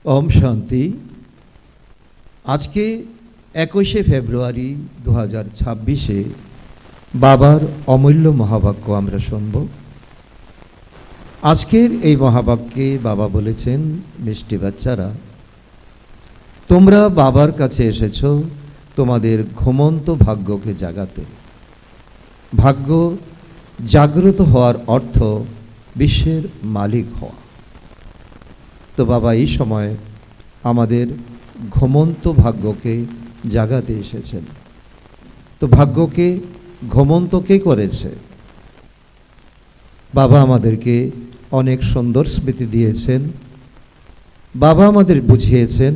ওম শান্তি। আজকে 21শে ফেব্রুয়ারি 2026-এ বাবার অমূল্য মহাবাক্য আমরা শুনব। আজকের এই মহাবাক্যে বাবা বলেছেন, মিষ্টি বাচ্চারা, তোমরা বাবার কাছে এসেছ তোমাদের ঘুমন্ত ভাগ্যকে জাগাতে। ভাগ্য জাগ্রত হওয়ার অর্থ বিশ্বের মালিক হওয়া। তো বাবা এই সময় আমাদের ঘুমন্ত ভাগ্যকে জাগাতে এসেছেন। তো ভাগ্যকে ঘুমন্ত কে করেছে? বাবা আমাদেরকে অনেক সুন্দর স্মৃতি দিয়েছেন। বাবা আমাদের বুঝিয়েছেন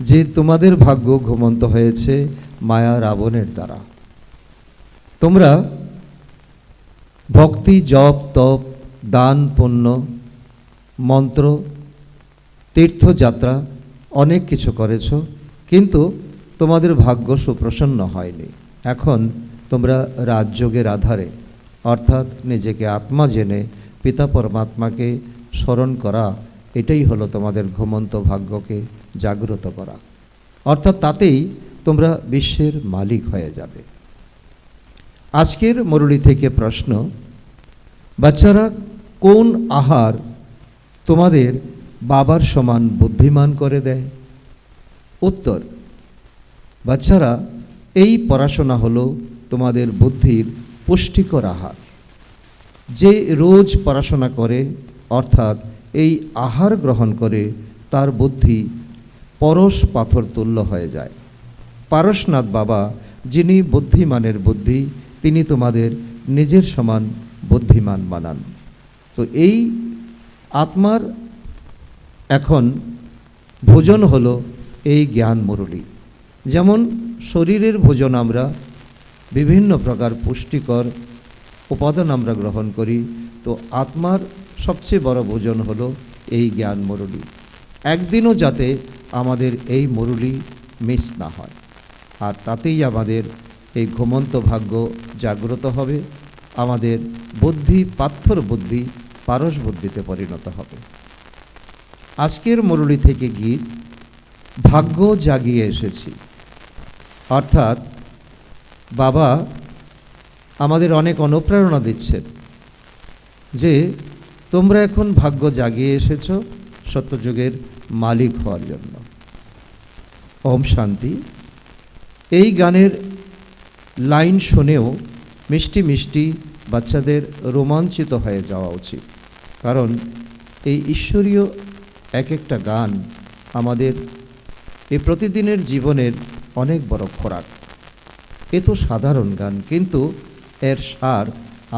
যে তোমাদের ভাগ্য ঘুমন্ত হয়েছে মায়া রাবণের দ্বারা। তোমরা ভক্তি, জপ, তপ, দান, পুণ্য, মন্ত্র, তীর্থযাত্রা অনেক কিছু করেছ, কিন্তু তোমাদের ভাগ্য সুপ্রসন্ন হয়নি। এখন তোমরা রাজযোগের আধারে, অর্থাৎ নিজেকে আত্মা জেনে পিতা পরমাত্মাকে স্মরণ করা, এটাই হলো তোমাদের ঘুমন্ত ভাগ্যকে জাগ্রত করা। অর্থাৎ তাতেই তোমরা বিশ্বের মালিক হয়ে যাবে। আজকের মুরলী থেকে প্রশ্ন, বাচ্চারা, কোন আহার তোমাদের বাবার সমান বুদ্ধিমান করে দেয়? উত্তর, বাচ্চারা, এই পড়াশোনা হলো তোমাদের বুদ্ধির পুষ্টিকর আহার। যে রোজ পড়াশোনা করে, অর্থাৎ এই আহার গ্রহণ করে, তার বুদ্ধি পরশ পাথর তুল্য হয়ে যায়। পারশনাথ বাবা, যিনি বুদ্ধিমানের বুদ্ধি, তিনি তোমাদের নিজের সমান বুদ্ধিমান বানান। তো এই আত্মার এখন ভোজন হলো এই জ্ঞান মুরলী। যেমন শরীরের ভোজন আমরা বিভিন্ন প্রকার পুষ্টিকর উপাদান আমরা গ্রহণ করি, তো আত্মার সবচেয়ে বড় ভোজন হলো এই জ্ঞান মুরলী। একদিনও যাতে আমাদের এই মুরলী মিস না হয়, আর তাতেই আমাদের এই ঘুমন্ত ভাগ্য জাগ্রত হবে। আমাদের বুদ্ধি পাথর বুদ্ধি পারস বুদ্ধিতে পরিণত হবে। আজকের মুরলী থেকে গীত ভাগ্য জাগিয়ে এসেছি। অর্থাৎ বাবা আমাদের অনেক অনুপ্রেরণা দিচ্ছেন যে তোমরা এখন ভাগ্য জাগিয়ে এসেছ সত্যযুগের মালিক হওয়ার জন্য। ওম শান্তি। এই গানের লাইন শুনেও মিষ্টি মিষ্টি বাচ্চাদের রোমাঞ্চিত হয়ে যাওয়া উচিত, কারণ এই ঈশ্বরীয় এক একটা গান আমাদের এই প্রতিদিনের জীবনের অনেক বড় খোরাক। এ তো সাধারণ গান, কিন্তু এর সার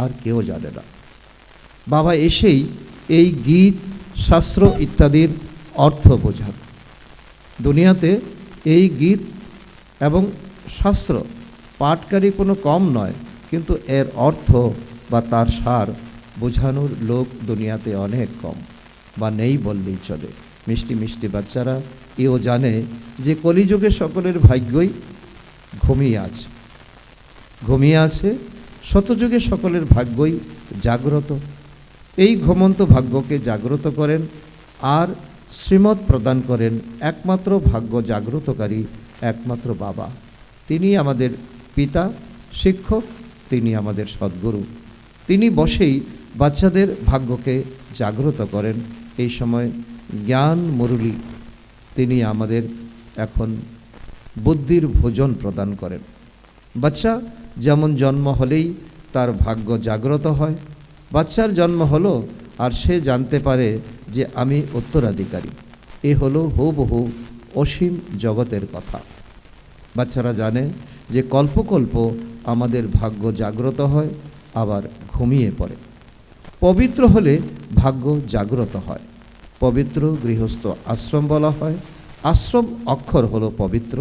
আর কেউ জানে না। বাবা এসেই এই গীত, শাস্ত্র ইত্যাদির অর্থ বোঝান। দুনিয়াতে এই গীত এবং শাস্ত্র পাঠকারী কোনো কম নয়, কিন্তু এর অর্থ বা তার সার বোঝানোর লোক দুনিয়াতে অনেক কম, বা নেই বললেই চলে। মিষ্টি মিষ্টি বাচ্চারা এও জানে যে কলিযুগে সকলের ভাগ্যই ঘুমিয়ে আছে। শতযুগে সকলের ভাগ্যই জাগ্রত। এই ঘুমন্ত ভাগ্যকে জাগ্রত করেন আর শ্রীমত প্রদান করেন একমাত্র ভাগ্য জাগ্রতকারী, একমাত্র বাবা। তিনি আমাদের পিতা, শিক্ষক, তিনি আমাদের সদ্গুরু। তিনি বসেই বাচ্চাদের ভাগ্যকে জাগ্রত করেন। এই সময় জ্ঞান মুরলী তিনি আমাদের এখন বুদ্ধির ভোজন প্রদান করেন। বাচ্চা যেমন জন্ম হলেই তার ভাগ্য জাগ্রত হয়। বাচ্চার জন্ম হলো আর সে জানতে পারে যে আমি উত্তরাধিকারী। এ হলো হুবহু অসীম জগতের কথা। বাচ্চারা জানে যে কল্পকল্প আমাদের ভাগ্য জাগ্রত হয়, আবার ঘুমিয়ে পড়ে। পবিত্র হলে ভাগ্য জাগ্রত হয়। পবিত্র গৃহস্থ আশ্রম বলা হয়। আশ্রম অক্ষর হলো পবিত্র।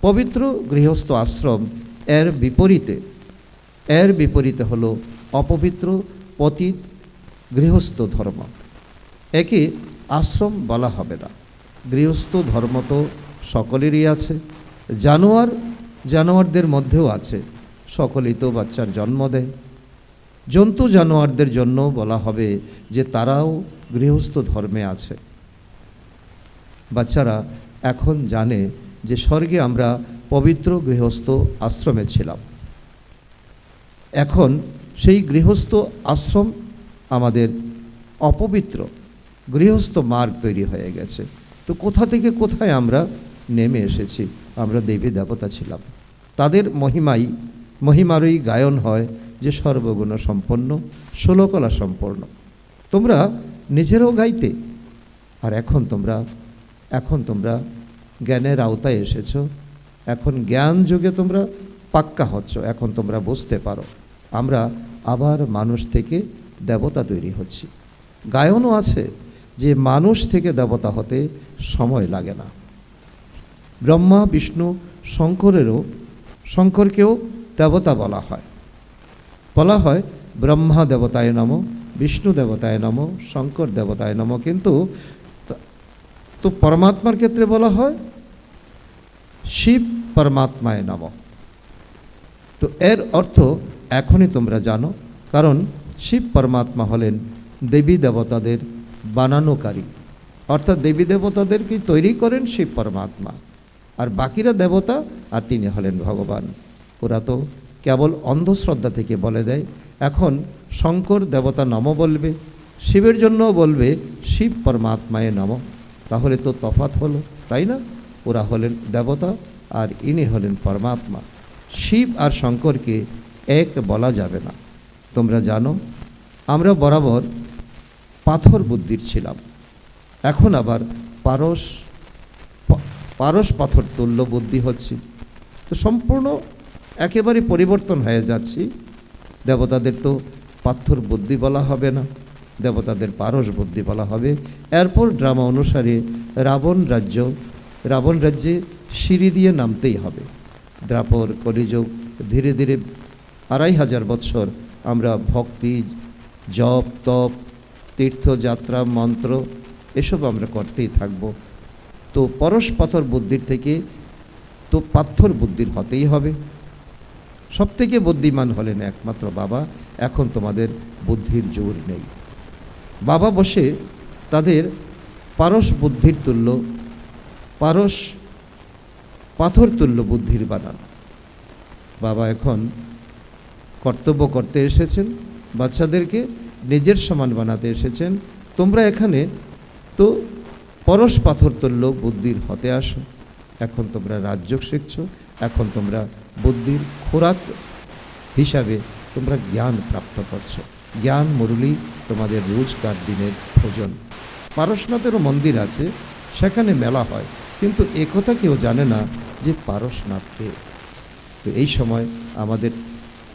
পবিত্র গৃহস্থ আশ্রম, এর বিপরীতে হলো অপবিত্র পতিত গৃহস্থ ধর্ম। একে আশ্রম বলা হবে না। গৃহস্থ ধর্ম তো সকলেরই আছে, জানোয়ারদের মধ্যেও আছে। সকলেই তো বাচ্চার জন্ম দেয়। জন্তু জানোয়ারদের জন্য বলা হবে যে তারাও গৃহস্থ ধর্মে আছে। বাচ্চারা এখন জানে যে স্বর্গে আমরা পবিত্র গৃহস্থ আশ্রমে ছিলাম, এখন সেই গৃহস্থ আশ্রম আমাদের অপবিত্র গৃহস্থ মার্গ তৈরি হয়ে গেছে। তো কোথা থেকে কোথায় আমরা নেমে এসেছি? আমরা দেবী দেবতা ছিলাম, তাদের মহিমারই গায়ন হয় যে সর্বগুণ সম্পন্ন, ষোলকলা সম্পন্ন। তোমরা নিজেরাও গাইতে, আর এখন তোমরা জ্ঞানের আওতায় এসেছ, এখন জ্ঞান যুগে তোমরা পাক্কা হচ্ছ, এখন তোমরা বুঝতে পারো আমরা আবার মানুষ থেকে দেবতা তৈরি হচ্ছি। গায়নও আছে যে মানুষ থেকে দেবতা হতে সময় লাগে না। ব্রহ্মা বিষ্ণু শঙ্করকেও দেবতা বলা হয় ব্রহ্মা দেবতায় নমঃ, বিষ্ণু দেবতায় নমঃ, শঙ্কর দেবতায় নমঃ। কিন্তু তো পরমাত্মার ক্ষেত্রে বলা হয় শিব পরমাত্মায় নমঃ। তো এর অর্থ এখনই তোমরা জানো, কারণ শিব পরমাত্মা হলেন দেবী দেবতাদের বানানোকারী, অর্থাৎ দেবী দেবতাদেরকে তৈরি করেন শিব পরমাত্মা, আর বাকিরা দেবতা, আর তিনি হলেন ভগবান। ওরা তো কেবল অন্ধশ্রদ্ধা থেকে বলে দেয়। এখন শঙ্কর দেবতা নম বলবে, শিবের জন্য বলবে শিব পরমাত্মায় নম, তাহলে তো তফাৎ হলো, তাই না? ওরা হলেন দেবতা আর ইনি হলেন পরমাত্মা। শিব আর শঙ্করকে এক বলা যাবে না। তোমরা জানো আমরা বরাবর পাথর বুদ্ধির ছিলাম, এখন আবার পারস পাথর তুল্য বুদ্ধি হচ্ছে। তো সম্পূর্ণ একেবারে পরিবর্তন হয়ে যাচ্ছি। দেবতাদের তো পাথর বুদ্ধি বলা হবে না, দেবতাদের পারস বুদ্ধি বলা হবে। এরপর ড্রামা অনুসারে রাবণ রাজ্যে সিঁড়ি দিয়ে নামতেই হবে। দ্রাপর কলিযুগ, ধীরে ধীরে 2500 বৎসর আমরা ভক্তি, জপ, তপ, তীর্থযাত্রা, মন্ত্র এসব আমরা করতেই থাকব। তো পরশ পাথর বুদ্ধির থেকে তো পাথর বুদ্ধির হতেই হবে। সবথেকে বুদ্ধিমান হলেন একমাত্র বাবা। এখন তোমাদের বুদ্ধির জোর নেই। বাবা বসে তাদের পারস বুদ্ধির তুল্য, পারস পাথর তুল্য বুদ্ধির বানান। বাবা এখন কর্তব্য করতে এসেছেন, বাচ্চাদেরকে নিজের সমান বানাতে এসেছেন। তোমরা এখানে তো পরশ পাথর তুল্য বুদ্ধির হতে আসো। এখন তোমরা রাজযোগ শিখছো, এখন তোমরা বুদ্ধির খোরাক হিসাবে তোমরা জ্ঞান প্রাপ্ত করছো। জ্ঞান মুরলী তোমাদের রোজকার দিনের ভোজন। পারশনাথেরও মন্দির আছে, সেখানে মেলা হয়, কিন্তু একথা কেউ জানে না যে পারশনাথকে। তো এই সময় আমাদের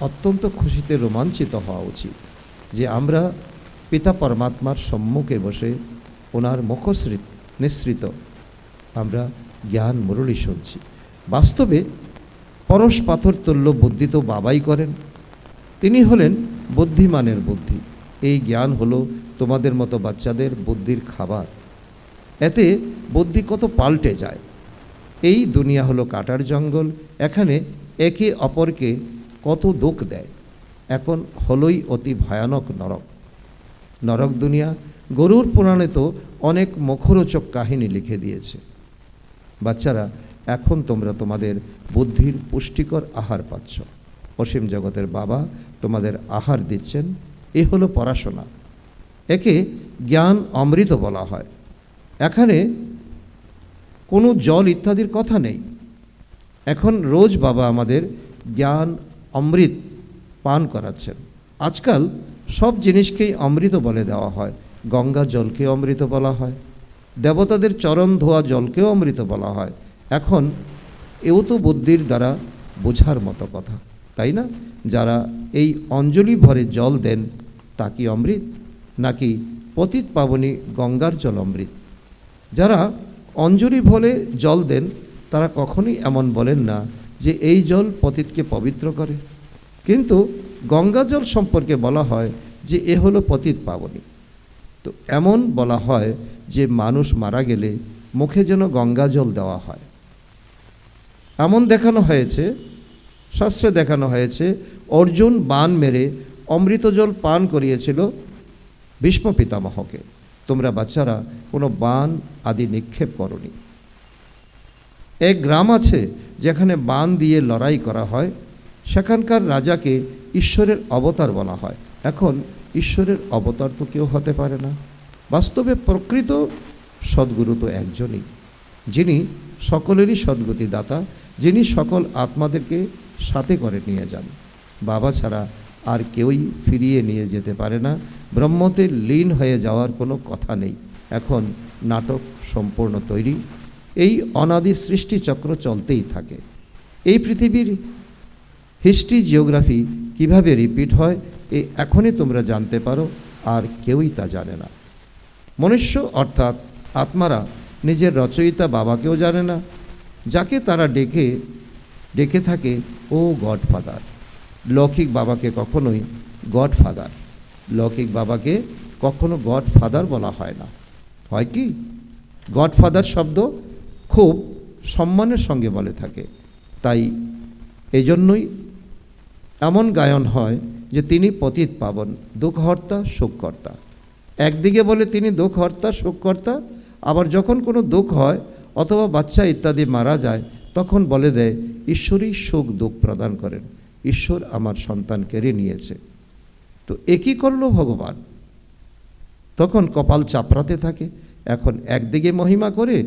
অত্যন্ত খুশিতে রোমাঞ্চিত হওয়া উচিত যে আমরা পিতা পরমাত্মার সম্মুখে বসে ওনার নিঃসৃত আমরা জ্ঞান মুরলী শুনছি। বাস্তবে পরশ পাথর তুল্য বুদ্ধি তো বাবাই করেন, তিনি হলেন বুদ্ধিমানের বুদ্ধি। এই জ্ঞান হলো তোমাদের মতো বাচ্চাদের বুদ্ধির খাবার। এতে বুদ্ধি কত পাল্টে যায়। এই দুনিয়া হলো কাটার জঙ্গল, এখানে একে অপরকে কত দুঃখ দেয়। এখন হলোই অতি ভয়ানক নরক দুনিয়া। গরুর পুরাণে তো অনেক মুখরোচক কাহিনী লিখে দিয়েছে। বাচ্চারা, এখন তোমরা তোমাদের বুদ্ধির পুষ্টিকর আহার পাচ্ছ। অসীম জগতের বাবা তোমাদের আহার দিচ্ছেন। এ হলো পড়াশোনা, একে জ্ঞান অমৃত বলা হয়। এখানে কোনো জল ইত্যাদির কথা নেই। এখন রোজ বাবা আমাদের জ্ঞান অমৃত পান করাচ্ছেন। আজকাল সব জিনিসকেই অমৃত বলে দেওয়া হয়। গঙ্গা জলকে অমৃত বলা হয়, দেবতাদের চরণ ধোয়া জলকেও অমৃত বলা হয়। এখন এও তো বুদ্ধির দ্বারা বোঝার মতো কথা, তাই না? যারা এই অঞ্জলি ভরে জল দেন তা কি অমৃত, নাকি পতিত পাবনী গঙ্গার জল অমৃত? যারা অঞ্জলি ভরে জল দেন তারা কখনোই এমন বলেন না যে এই জল পতিতকে পবিত্র করে, কিন্তু গঙ্গা জল সম্পর্কে বলা হয় যে এ হলো পতিত পাবনী। তো এমন বলা হয় যে মানুষ মারা গেলে মুখে যেন গঙ্গা জল দেওয়া হয়। এমন দেখানো হয়েছে, শাস্ত্রে দেখানো হয়েছে, অর্জুন বাণ মেরে অমৃত জল পান করিয়েছিল ভীষ্ম পিতামহকে। তোমরা বাচ্চারা কোনো বান আদি নিক্ষেপ করনি। এক গ্রাম আছে যেখানে বান দিয়ে লড়াই করা হয়, সেখানকার রাজাকে ঈশ্বরের অবতার বলা হয়। এখন ঈশ্বরের অবতার তো কেউ হতে পারে না, বাস্তবে প্রকৃত সদ্গুরু তো একজনই, যিনি সকলেরই সদ্গতি দাতা, যিনি সকল আত্মাদেরকে সাথে করে নিয়ে যান। বাবা ছাড়া আর কেউই ফিরিয়ে নিয়ে যেতে পারে না। ব্রহ্মতে লীন হয়ে যাওয়ার কোনো কথা নেই। এখন নাটক সম্পূর্ণ তৈরি, এই অনাদি সৃষ্টিচক্র চলতেই থাকে। এই পৃথিবীর হিস্ট্রি জিওগ্রাফি কিভাবে রিপিট হয় এই এখনই তোমরা জানতে পারো, আর কেউই তা জানে না। মনুষ্য অর্থাৎ আত্মারা নিজের রচয়িতা বাবাকেও জানে না, যাকে তারা ডেকে থাকে ও গডফাদার। লৌকিক বাবাকে কখনোই গডফাদার, লৌকিক বাবাকে কখনো গডফাদার বলা হয় না। হয় কি, গডফাদার শব্দ খুব সম্মানের সঙ্গে বলে থাকে, তাই এই জন্যই এমন গায়ন হয় যে তিনি পতিত পাবন, দুঃখহর্তা, সুখকর্তা। একদিকে বলে তিনি দুঃখহর্তা, সুখকর্তা, আবার যখন কোনো দুঃখ হয় অথবা বাচ্চা ইত্যাদি মারা যায় তখন বলে দেয় ঈশ্বরই সুখ দুঃখ প্রদান করেন, ঈশ্বর আমার সন্তান কেড়ে নিয়েছে। তো একই করলো ভগবান, তখন কপাল চাপড়াতে থাকে। এখন একদিকে মহিমা করে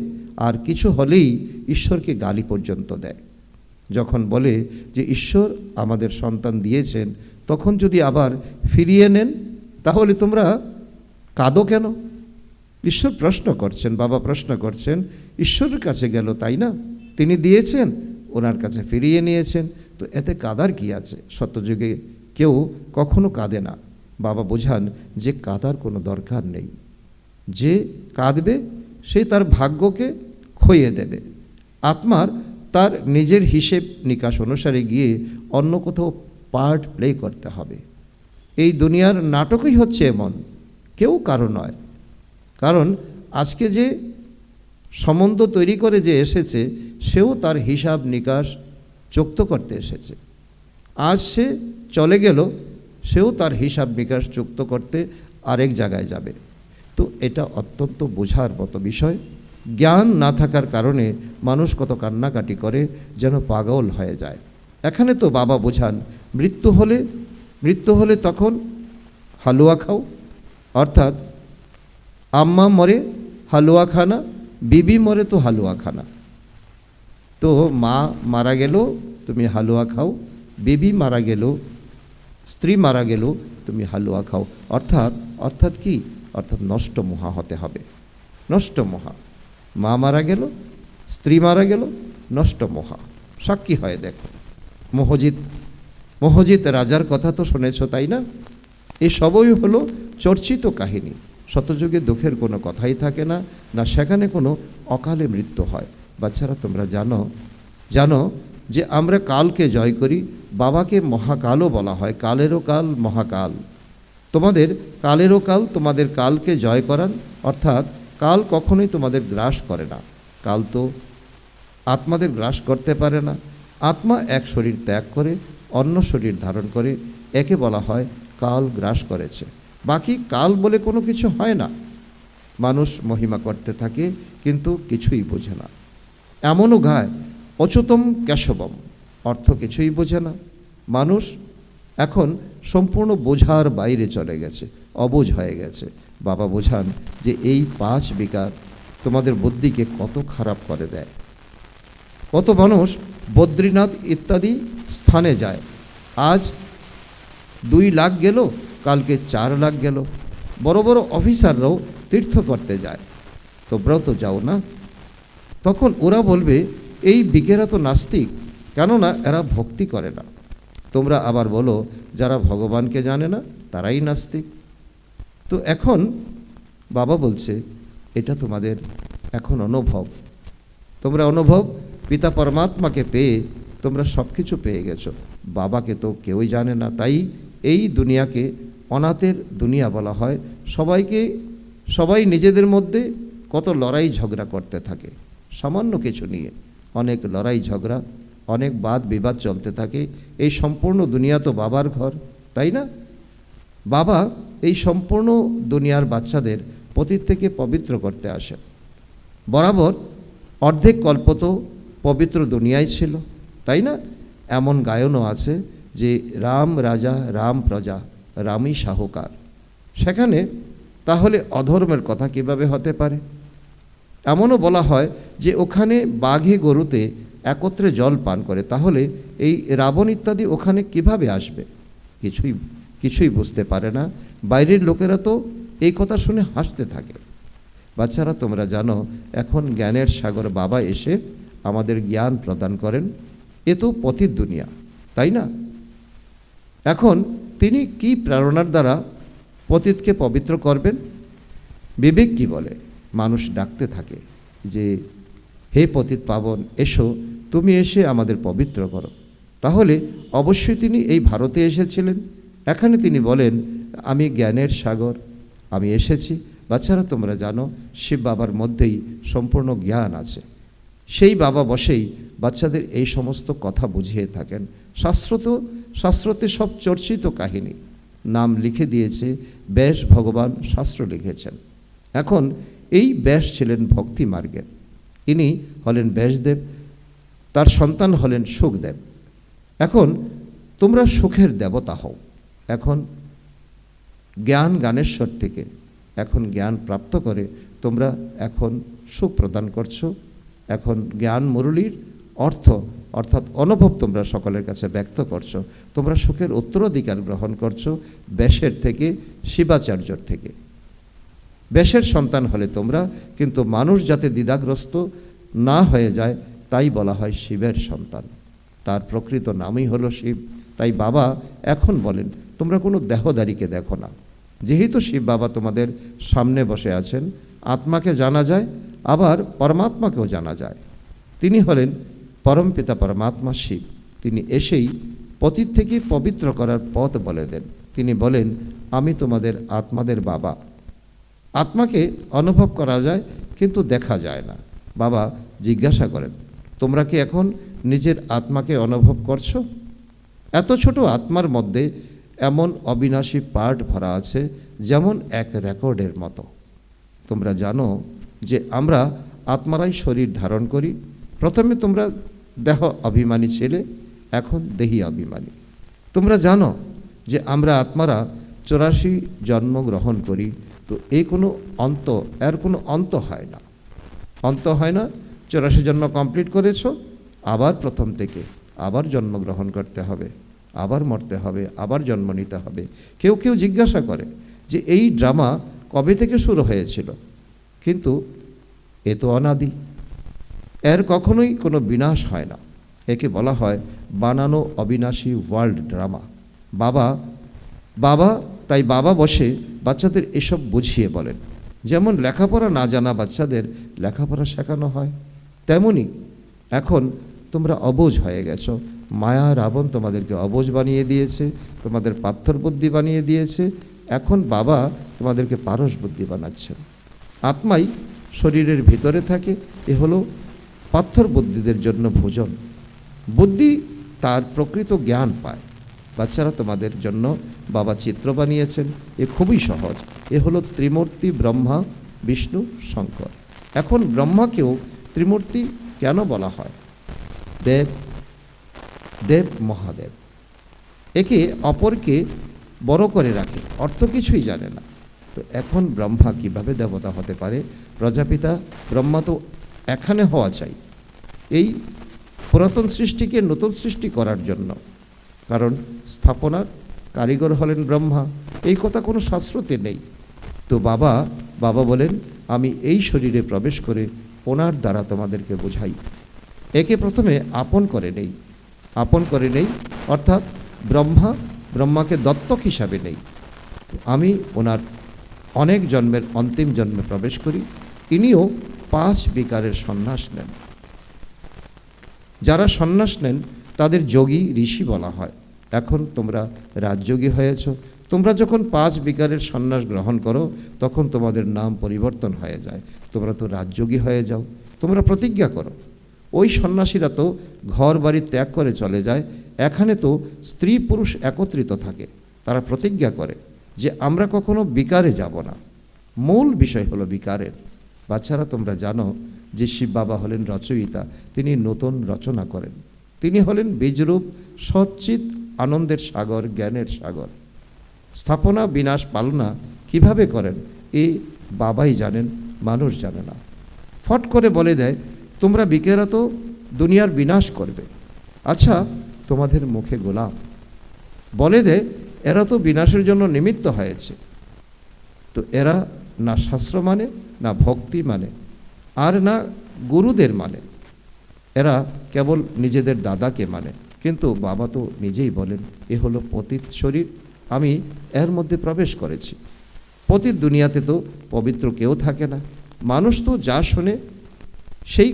আর কিছু হলেই ঈশ্বরকে গালি পর্যন্ত দেয়। যখন বলে যে ঈশ্বর আমাদের সন্তান দিয়েছেন, তখন যদি আবার ফিরিয়ে নেন তাহলে তোমরা কাঁদো কেন? ঈশ্বর প্রশ্ন করছেন, বাবা প্রশ্ন করছেন, ঈশ্বরের কাছে গেল তাই না, তিনি দিয়েছেন, ওনার কাছে ফিরিয়ে নিয়েছেন, তো এতে কাঁদার কি আছে? সত্যযুগে কেউ কখনো কাঁদে না। বাবা বোঝান যে কাঁদার কোনো দরকার নেই, যে কাঁদবে সে তার ভাগ্যকে খইয়ে দেবে। আত্মার তার নিজের হিসেব নিকাশ অনুসারে গিয়ে অন্য কোথাও পার্ট প্লে করতে হবে। এই দুনিয়ার নাটকই হচ্ছে এমন, কেউ কারো নয়। কারণ আজকে যে সম্বন্ধ তৈরি করে যে এসেছে সেও তার হিসাব নিকাশ চুক্ত করতে এসেছে। আজ সে চলে গেল, সেও তার হিসাব নিকাশ চুক্ত করতে আরেক জায়গায় যাবে। তো এটা অত্যন্ত বোঝার মতো বিষয়। জ্ঞান না থাকার কারণে মানুষ কত কান্নাকাটি করে, যেন পাগল হয়ে যায়। এখানে তো বাবা বোঝান মৃত্যু হলে তখন হালুয়া খাও, অর্থাৎ আম্মা মরে হালুয়া খানা, বিবি মরে তো হালুয়া খানা। তো মা মারা গেল তুমি হালুয়া খাও, বিবি মারা গেল, স্ত্রী মারা গেল তুমি হালুয়া খাও। অর্থাৎ কি? অর্থাৎ নষ্ট মহা হতে হবে, নষ্ট মহা। মা মারা গেল, স্ত্রী মারা গেল, নষ্ট মহা। সাক্ষী হয় দেখো, মোহজিৎ রাজার কথা তো শুনেছ তাই না? এই সবই হলো চর্চিত কাহিনী। শতযুগে দুঃখের কোনো কথাই থাকে না, না সেখানে কোনো অকালে মৃত্যু হয়। বাচ্চারা তোমরা জানো যে আমরা কালকে জয় করি, বাবাকে মহাকালও বলা হয়, কালেরও কাল মহাকাল। তোমাদের কালেরও কাল, তোমাদের কালকে জয় করান, অর্থাৎ কাল কখনোই তোমাদের গ্রাস করে না। কাল তো আত্মাদের গ্রাস করতে পারে না। আত্মা এক শরীর ত্যাগ করে অন্য শরীর ধারণ করে, একে বলা হয় কাল গ্রাস করেছে। বাকি কাল বলে কোনো কিছু হয় না। মানুষ মহিমা করতে থাকে কিন্তু কিছুই বোঝে না। এমনও গায় অচ্যুতম কেশবম, অর্থ কিছুই বোঝে না। মানুষ এখন সম্পূর্ণ বোঝার বাইরে চলে গেছে, অবোঝ হয়ে গেছে। বাবা বোঝান যে এই 5 বিকার তোমাদের বুদ্ধিকে কত খারাপ করে দেয়। কত মানুষ বদ্রীনাথ ইত্যাদি স্থানে যায়, আজ 2 লাখ গেল, কালকে 4 লাখ গেল। বড় বড় অফিসাররাও তীর্থ করতে যায়, তোমরাও তো যাও না? তখন ওরা বলবে এই বিকেরা তো নাস্তিক, কেননা এরা ভক্তি করে না। তোমরা আবার বলো যারা ভগবানকে জানে না তারাই নাস্তিক। তো এখন বাবা বলছে এটা তোমাদের এখন অনুভব, তোমরা অনুভব পিতা পরমাত্মাকে পেয়ে তোমরা সব কিছু পেয়ে গেছো, বাবাকে তো কেউই জানে না। তাই এই দুনিয়াকে অনাথের দুনিয়া বলা হয়। সবাই নিজেদের মধ্যে কত লড়াই ঝগড়া করতে থাকে, সামান্য কিছু নিয়ে অনেক লড়াই ঝগড়া, অনেক বাদ বিবাদ চলতে থাকে। এই সম্পূর্ণ দুনিয়া তো বাবার ঘর, তাই না? বাবা এই সম্পূর্ণ দুনিয়ার বাচ্চাদের পতিত থেকে পবিত্র করতে আসেন। বরাবর অর্ধেক কল্প তো পবিত্র দুনিয়ায় ছিল, তাই না? এমন গায়নও আছে যে রাম রাজা রাম প্রজা রামই সাহুকার। সেখানে তাহলে অধর্মের কথা কিভাবে হতে পারে? এমনও বলা হয় যে ওখানে বাঘে গরুতে একত্রে জল পান করে, তাহলে এই রাবণ ইত্যাদি ওখানে কিভাবে আসবে? কিছুই বুঝতে পারে না। বাইরের লোকেরা তো এই কথা শুনে হাসতে থাকে। বাচ্চারা, তোমরা জানো এখন জ্ঞানের সাগর বাবা এসে আমাদের জ্ঞান প্রদান করেন। এ তো পতিত দুনিয়া, তাই না? এখন তিনি কি প্রেরণার দ্বারা পতিতকে পবিত্র করবেন? বিবেক কি বলে? মানুষ ডাকতে থাকে যে হে পতিত পাবন, এসো, তুমি এসে আমাদের পবিত্র করো। তাহলে অবশ্যই তিনি এই ভারতে এসেছিলেন। এখানে তিনি বলেন আমি জ্ঞানের সাগর, আমি এসেছি। বাচ্চারা, তোমরা জানো শিব বাবার মধ্যেই সম্পূর্ণ জ্ঞান আছে। সেই বাবা বসেই বাচ্চাদের এই সমস্ত কথা বুঝিয়ে থাকেন। শাস্ত্রতে সব চর্চিত কাহিনী নাম লিখে দিয়েছে ব্যাস ভগবান, শাস্ত্র লিখেছেন। এখন এই ব্যাস ছিলেন ভক্তি মার্গের, ইনি হলেন ব্যাসদেব, তার সন্তান হলেন সুখদেব। এখন তোমরা সুখের দেবতা হও। এখন জ্ঞান জ্ঞানেশ্বর থেকে এখন জ্ঞান প্রাপ্ত করে তোমরা এখন সুখ প্রদান করছো। এখন জ্ঞান মুরলীর অর্থাৎ অনুভব তোমরা সকলের কাছে ব্যক্ত করছো। তোমরা সুখের উত্তরাধিকার গ্রহণ করছো ব্যাসের থেকে, শিবাচার্যর থেকে। ব্যাসের সন্তান হলে তোমরা, কিন্তু মানুষ যাতে দ্বিধাগ্রস্ত না হয়ে যায় তাই বলা হয় শিবের সন্তান। তার প্রকৃত নামই হলো শিব। তাই বাবা এখন বলেন তোমরা কোনো দেহদারিকে দেখো না। যেহেতু শিব বাবা তোমাদের সামনে বসে আছেন, আত্মাকে জানা যায়, আবার পরমাত্মাকেও জানা যায়। তিনি হলেন পরমপিতা পরমাত্মা শিব। তিনি এসেই পতিত থেকে পবিত্র করার পথ বলে দেন। তিনি বলেন আমি তোমাদের আত্মাদের বাবা। আত্মাকে অনুভব করা যায় কিন্তু দেখা যায় না। বাবা জিজ্ঞাসা করেন তোমরা কি এখন নিজের আত্মাকে অনুভব করছো? এত ছোট আত্মার মধ্যে এমন অবিনাশী পার্ট ভরা আছে যেমন এক রেকর্ডের মতো। তোমরা জানো যে আমরা আত্মারাই শরীর ধারণ করি। প্রথমে তোমরা দেহ অভিমানী ছিলে, এখন দেহি অভিমানী। তোমরা জানো যে আমরা আত্মারা 84 জন্ম গ্রহণ করি। তো এর কোনো অন্ত হয় না। 84 জন্ম কমপ্লিট করেছো, আবার প্রথম থেকে আবার জন্মগ্রহণ করতে হবে, আবার মরতে হবে, আবার জন্ম নিতে হবে। কেউ জিজ্ঞাসা করে যে এই ড্রামা কবে থেকে শুরু হয়েছিল? কিন্তু এ তো অনাদি, এর কখনোই কোনো বিনাশ হয় না। একে বলা হয় বানানো অবিনাশী ওয়ার্ল্ড ড্রামা। তাই বাবা বসে বাচ্চাদের এসব বুঝিয়ে বলেন। যেমন লেখাপড়া না জানা বাচ্চাদের লেখাপড়া শেখানো হয়, তেমনি এখন তোমরা অবুঝ হয়ে গেছো। মায়া রাবণ তোমাদেরকে অবুঝ বানিয়ে দিয়েছে, তোমাদের পাথর বুদ্ধি বানিয়ে দিয়েছে। এখন বাবা তোমাদেরকে পারস বুদ্ধি বানাচ্ছেন। আত্মাই শরীরের ভিতরে থাকে। এ হলো পাথর বুদ্ধিদের জন্য ভোজন। বুদ্ধি তার প্রকৃত জ্ঞান পায়। বাচ্চারা, তোমাদের জন্য বাবা চিত্র বানিয়েছেন। এ খুবই সহজ। এ হলো ত্রিমূর্তি ব্রহ্মা, বিষ্ণু, শঙ্কর। এখন ব্রহ্মাকেও ত্রিমূর্তি কেন বলা হয়? দেব মহাদেব একে অপরকে বড় করে রাখে, অর্থ কিছুই জানে না। তো এখন ব্রহ্মা কিভাবে দেবতা হতে পারে? প্রজাপিতা ব্রহ্মা তো এখানে হওয়া চাই এই পুরাতন সৃষ্টিকে নতুন সৃষ্টি করার জন্য, কারণ স্থাপনার কারিগর হলেন ব্রহ্মা। এই কথা কোনো শাস্ত্রতে নেই। তো বাবা বলেন আমি এই শরীরে প্রবেশ করে ওনার দ্বারা তোমাদেরকে বোঝাই। একে প্রথমে আপন করে নেই, অর্থাৎ ব্রহ্মাকে দত্তক হিসাবে নেই। আমি ওনার অনেক জন্মের অন্তিম জন্মে প্রবেশ করি। ইনিও 5 বিকারের সন্ন্যাস নেন। যারা সন্ন্যাস নেন তাদের যোগী ঋষি বলা হয়। এখন তোমরা রাজযোগী হয়েছ। তোমরা যখন 5 বিকারের সন্ন্যাস গ্রহণ করো তখন তোমাদের নাম পরিবর্তন হয়ে যায়। তোমরা তো রাজযোগী হয়ে যাও। তোমরা প্রতিজ্ঞা করো। ওই সন্ন্যাসীরা তো ঘর বাড়ি ত্যাগ করে চলে যায়। এখানে তো স্ত্রী পুরুষ একত্রিত থাকে। তারা প্রতিজ্ঞা করে যে আমরা কখনো বিকারে যাব না। মূল বিষয় হলো বিকারের। বাচ্চারা, তোমরা জানো যে শিব বাবা হলেন রচয়িতা, তিনি নতুন রচনা করেন। তিনি হলেন বীজরূপ, সচ্চিত আনন্দের সাগর, জ্ঞানের সাগর। স্থাপনা, বিনাশ, পালনা কিভাবে করেন এই বাবাই জানেন, মানুষ জানে না। ফট করে বলে দেয়, তোমরা বিকেরা তো দুনিয়ার বিনাশ করবে। আচ্ছা, তোমাদের মুখে গোলাম। বলে দেয়, এরা তো বিনাশের জন্য নিমিত্ত হয়েছে। তো এরা না শাস্ত্র মানে, না ভক্তি মানে, আর না গুরুদের মানে। এরা কেবল নিজেদের দাদাকে মানে। কিন্তু বাবা তো নিজেই বলেন, এ হলো পতিত শরীর, আমি এর মধ্যে প্রবেশ করেছি। পতিত দুনিয়াতে তো পবিত্র কেউ থাকে না। মানুষ তো যা শোনে সেই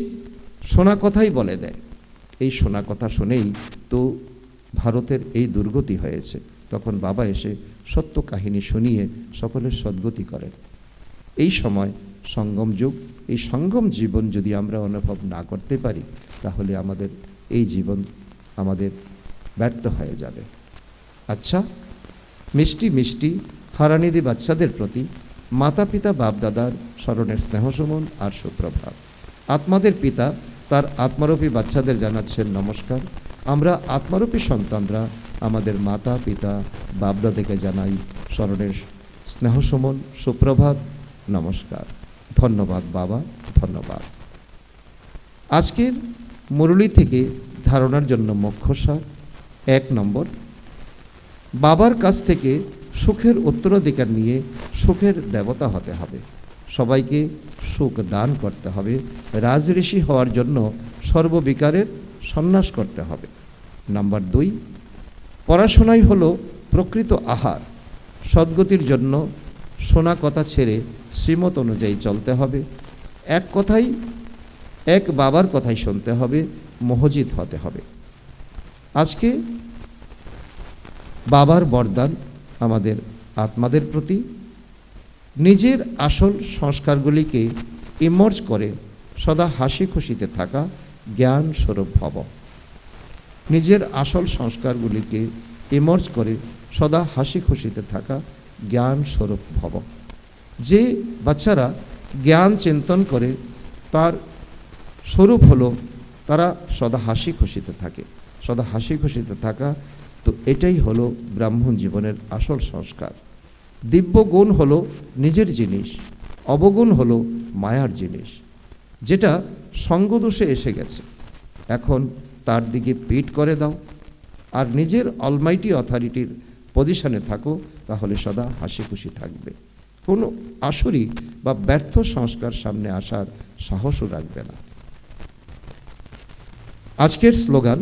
শোনা কথাই বলে দেয়। এই শোনা কথা শুনেই তো ভারতের এই দুর্গতি হয়েছে। তখন বাবা এসে সত্য কাহিনী শুনিয়ে সকলের সদ্গতি করেন। এই সময় সঙ্গম যুগ, এই সঙ্গম জীবন যদি আমরা অনুভব না করতে পারি, তাহলে আমাদের এই জীবন আমাদের ব্যর্থ হয়ে যাবে। আচ্ছা, মিষ্টি মিষ্টি হারানিধি বাচ্চাদের প্রতি মাতা পিতা বাপদাদার স্মরণের স্নেহসুমন আর সুপ্রভাত। আত্মাদের পিতা তার আত্মারূপী বাচ্চাদের জানাচ্ছেন নমস্কার। আমরা আত্মারূপী সন্তানরা আমাদের মাতা পিতা বাপদাদাকে জানাই স্মরণের স্নেহসুমন, সুপ্রভাত, নমস্কার। ধন্যবাদ বাবা, ধন্যবাদ। আজকের মুরলী থেকে ধারণার জন্য মুখ্য সার। 1 নম্বর, বাবার কাছ থেকে সুখের উত্তরাধিকার নিয়ে সুখের দেবতা হতে হবে। সবাইকে সুখ দান করতে হবে। রাজঋষি হওয়ার জন্য সর্ববিকারের সন্ন্যাস করতে হবে। নাম্বার 2, পড়াশোনাই হলো প্রকৃত আহার। সদ্গতির জন্য শোনা কথা ছেড়ে শ্রীমত অনুযায়ী চলতে হবে। এক বাবার কথাই শুনতে হবে, মোহজিত হতে হবে। আজকে বাবার বরদান আমাদের আত্মাদের প্রতি, নিজের আসল সংস্কারগুলিকে ইমর্জ করে সদা হাসি খুশিতে থাকা, জ্ঞান স্বরূপ ভব। নিজের আসল সংস্কারগুলিকে ইমর্জ করে সদা হাসি খুশিতে থাকা, জ্ঞান স্বরূপ ভব। যে বাচ্চারা জ্ঞান চিন্তন করে তার স্বরূপ হলো তারা সদা হাসি খুশিতে থাকে। সদা হাসি খুশিতে থাকা, তো এটাই হলো ব্রাহ্মণ জীবনের আসল সংস্কার। দিব্য গুণ হলো নিজের জিনিস, অবগুণ হলো মায়ার জিনিস, যেটা সঙ্গদোষে এসে গেছে। এখন তার দিকে পিঠ করে দাও আর নিজের অলমাইটি অথরিটির পজিশনে থাকো, তাহলে সদা হাসি খুশি থাকবে। কোনো আসুরি বা ব্যর্থ সংস্কার সামনে আসার সাহসও রাখবে না। আজকের স্লোগান,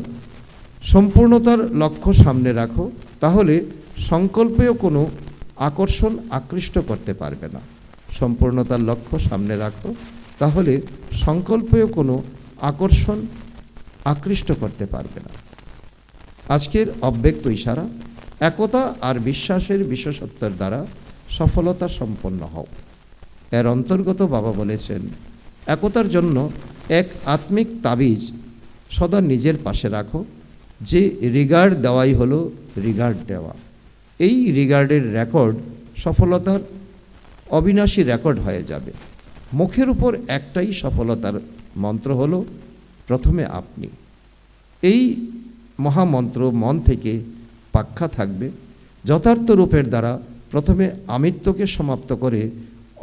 সম্পূর্ণতার লক্ষ্য সামনে রাখো, তাহলে সংকল্পেও কোনো আকর্ষণ আকৃষ্ট করতে পারবে না। সম্পূর্ণতার লক্ষ্য সামনে রাখো, তাহলে সংকল্পেও কোনো আকর্ষণ আকৃষ্ট করতে পারবে না। আজকের অব্যক্ত ইশারা, একতা আর বিশ্বাসের বিশেষত্বের দ্বারা সফলতা সম্পন্ন হও। এর অন্তর্গত বাবা বলেছেন, একতার জন্য এক আত্মিক তাবিজ সদা নিজের পাশে রাখো। যে রিগার্ড দেওয়াই হলো রিগার্ড দেওয়া। এই রিগার্ডের রেকর্ড সফলতার অবিনাশী রেকর্ড হয়ে যাবে। মুখের উপর একটাই সফলতার মন্ত্র হলো, প্রথমে আপনি। এই মহামন্ত্র মন থেকে পাক্ষা থাকবে। যথার্থ রূপের দ্বারা প্রথমে আমিত্বকে সমাপ্ত করে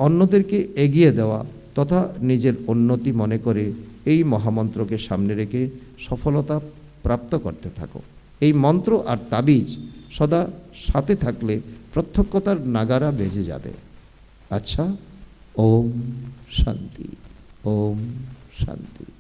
অন্যদেরকে এগিয়ে দেওয়া তথা নিজের উন্নতি মনে করে এই মহামন্ত্রকে সামনে রেখে সফলতা প্রাপ্ত করতে থাকো। এই মন্ত্র আর তাবিজ সদা সাথে থাকলে প্রত্যক্ষতার নাগারা বেজে যাবে। আচ্ছা, ওম শান্তি, ওম শান্তি।